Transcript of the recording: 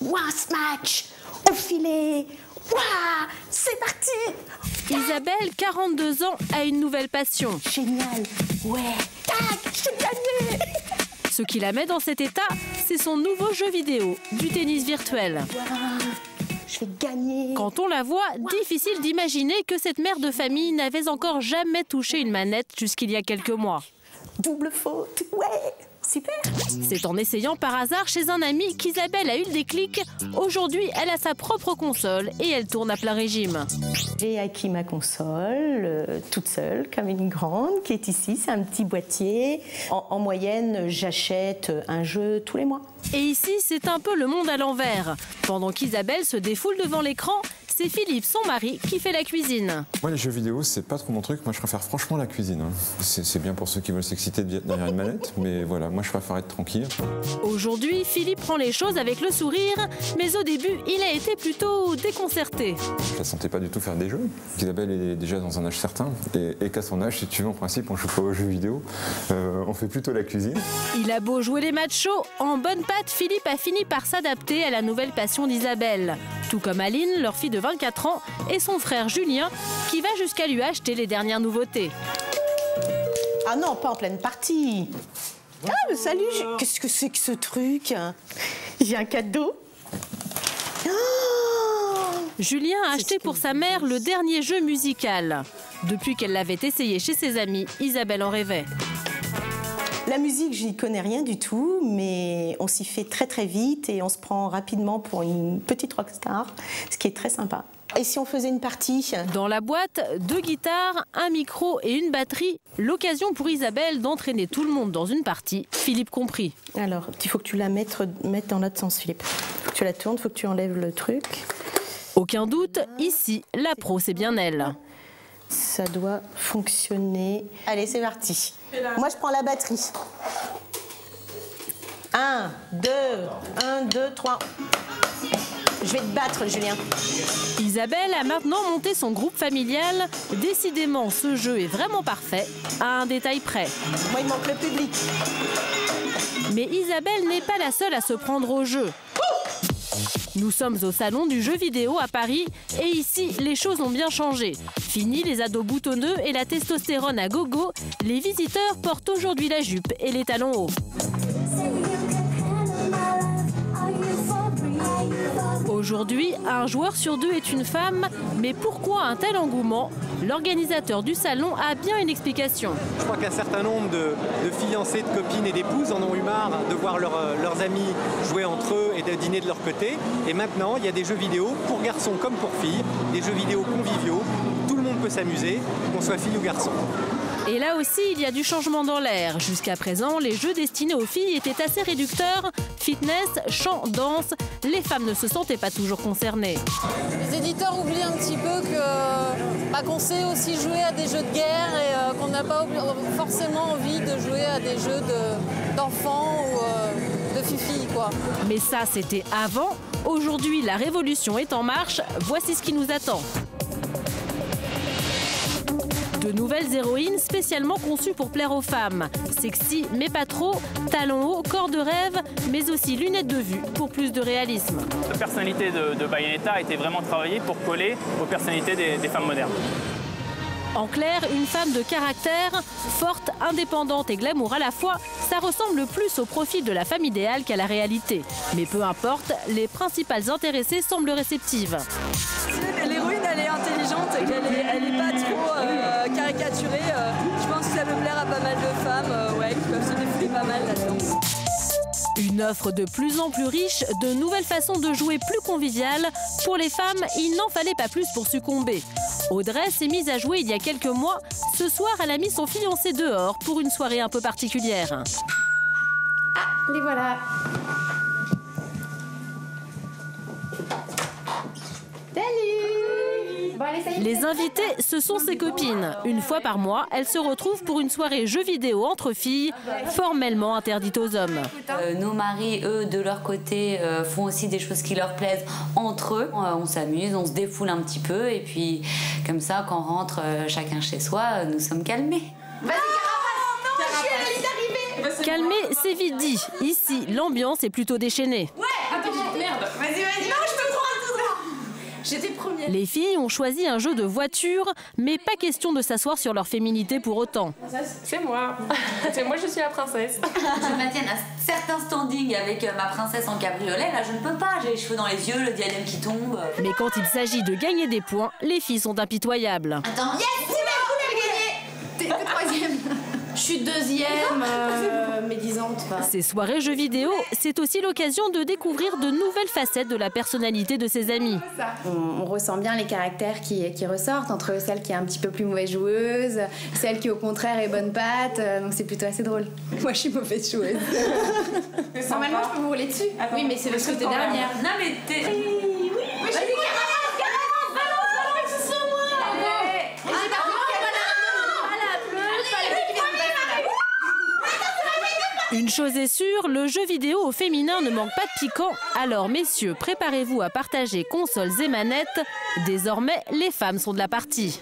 Ouah, smash, au filet. Ouah, c'est parti. Isabelle, 42 ans, a une nouvelle passion. Génial, ouais, tac, j'ai gagné. Ce qui la met dans cet état, c'est son nouveau jeu vidéo, du tennis virtuel. Ouah, je vais gagner. Quand on la voit, difficile d'imaginer que cette mère de famille n'avait encore jamais touché une manette jusqu'il y a quelques mois. Double faute, ouais, super. C'est en essayant par hasard chez un ami qu'Isabelle a eu le déclic. Aujourd'hui, elle a sa propre console et elle tourne à plein régime. J'ai acquis ma console toute seule, comme une grande, qui est ici. C'est un petit boîtier. En moyenne, j'achète un jeu tous les mois. Et ici, c'est un peu le monde à l'envers. Pendant qu'Isabelle se défoule devant l'écran, c'est Philippe, son mari, qui fait la cuisine. Moi, les jeux vidéo, c'est pas trop mon truc. Moi, je préfère franchement la cuisine. C'est bien pour ceux qui veulent s'exciter derrière une manette, mais voilà, moi, je préfère être tranquille. Aujourd'hui, Philippe prend les choses avec le sourire, mais au début, il a été plutôt déconcerté. Je la sentais pas du tout faire des jeux. Isabelle est déjà dans un âge certain, et qu'à son âge, si tu veux, en principe, on joue pas aux jeux vidéo. On fait plutôt la cuisine. Il a beau jouer les matchs chauds, en bonne patte, Philippe a fini par s'adapter à la nouvelle passion d'Isabelle. Tout comme Aline, leur fille de 24 ans, et son frère Julien, qui va jusqu'à lui acheter les dernières nouveautés. Ah non, pas en pleine partie. Ah, mais salut, qu'est-ce que c'est que ce truc? J'ai un cadeau. Oh, Julien a acheté pour sa mère le dernier jeu musical. Depuis qu'elle l'avait essayé chez ses amis, Isabelle en rêvait. la musique, j'y connais rien du tout, mais on s'y fait très très vite et on se prend rapidement pour une petite rockstar, ce qui est très sympa. Et si on faisait une partie? Dans la boîte, 2 guitares, un micro et une batterie. L'occasion pour Isabelle d'entraîner tout le monde dans une partie, Philippe compris. Alors, il faut que tu la mettes dans l'autre sens, Philippe. Il faut que tu la tournes, il faut que tu enlèves le truc. Aucun doute, ici, la pro, c'est bien elle. Ça doit fonctionner. Allez, c'est parti. Moi, je prends la batterie. 1, 2, 3. Je vais te battre, Julien. Isabelle a maintenant monté son groupe familial. Décidément, ce jeu est vraiment parfait, à un détail près. Moi, il manque le public. Mais Isabelle n'est pas la seule à se prendre au jeu. Nous sommes au salon du jeu vidéo à Paris et ici, les choses ont bien changé. Fini les ados boutonneux et la testostérone à gogo, les visiteurs portent aujourd'hui la jupe et les talons hauts. Aujourd'hui, un joueur sur 2 est une femme, mais pourquoi un tel engouement? L'organisateur du salon a bien une explication. Je crois qu'un certain nombre de fiancés, de copines et d'épouses en ont eu marre de voir leurs amis jouer entre eux et de dîner de leur côté. Et maintenant, il y a des jeux vidéo pour garçons comme pour filles, des jeux vidéo conviviaux. Tout le monde peut s'amuser, qu'on soit fille ou garçon. Et là aussi, il y a du changement dans l'air. Jusqu'à présent, les jeux destinés aux filles étaient assez réducteurs. Fitness, chant, danse, les femmes ne se sentaient pas toujours concernées. Les éditeurs oublient un petit peu qu'on sait aussi jouer à des jeux de guerre et qu'on n'a pas forcément envie de jouer à des jeux d'enfants ou de fifi, quoi. Mais ça, c'était avant. Aujourd'hui, la révolution est en marche. Voici ce qui nous attend. De nouvelles héroïnes spécialement conçues pour plaire aux femmes. Sexy mais pas trop, talons hauts, corps de rêve, mais aussi lunettes de vue pour plus de réalisme. La personnalité de Bayonetta a été vraiment travaillée pour coller aux personnalités des femmes modernes. En clair, une femme de caractère, forte, indépendante et glamour à la fois, ça ressemble plus au profil de la femme idéale qu'à la réalité. Mais peu importe, les principales intéressées semblent réceptives. L'héroïne, elle est intelligente et qu'elle n'est pas trop caricaturée. Je pense que ça peut plaire à pas mal de femmes qui peuvent se défouler pas mal là-dedans. Une offre de plus en plus riche, de nouvelles façons de jouer plus conviviales. Pour les femmes, il n'en fallait pas plus pour succomber. Audrey s'est mise à jouer il y a quelques mois. Ce soir, elle a mis son fiancé dehors pour une soirée un peu particulière. Ah, les voilà. Salut! Bon, allez, ça y est. Les invités, ce sont ses copines. Une fois par mois, elles se retrouvent pour une soirée jeux vidéo entre filles, formellement interdite aux hommes. Nos maris, eux, de leur côté, font aussi des choses qui leur plaisent entre eux. On s'amuse, on se défoule un petit peu et puis comme ça, quand on rentre chacun chez soi, nous sommes calmés. Vas-y, Carapace! Calmer, c'est vite dit. Ici, l'ambiance est plutôt déchaînée. Ouais, attends, merde. J'étais première. Les filles ont choisi un jeu de voiture, mais pas question de s'asseoir sur leur féminité pour autant. C'est moi. C'est moi, je suis la princesse. Je maintiens un certain standing avec ma princesse en cabriolet. Là, je ne peux pas. J'ai les cheveux dans les yeux, le diadème qui tombe. Mais quand il s'agit de gagner des points, les filles sont impitoyables. Attends, yes, T'es troisième. Je suis deuxième, médisante. Ces soirées jeux vidéo, c'est aussi l'occasion de découvrir de nouvelles facettes de la personnalité de ses amis. On ressent bien les caractères qui ressortent entre celle qui est un petit peu plus mauvaise joueuse, celle qui au contraire est bonne patte, donc c'est plutôt assez drôle. Moi je suis mauvaise joueuse. Normalement je peux vous rouler dessus. Attends, oui mais c'est parce que t'es dernière. Non mais t'es... Oui, vas-y, balance sur moi. Une chose est sûre, le jeu vidéo au féminin ne manque pas de piquant. Alors messieurs, préparez-vous à partager consoles et manettes. Désormais, les femmes sont de la partie.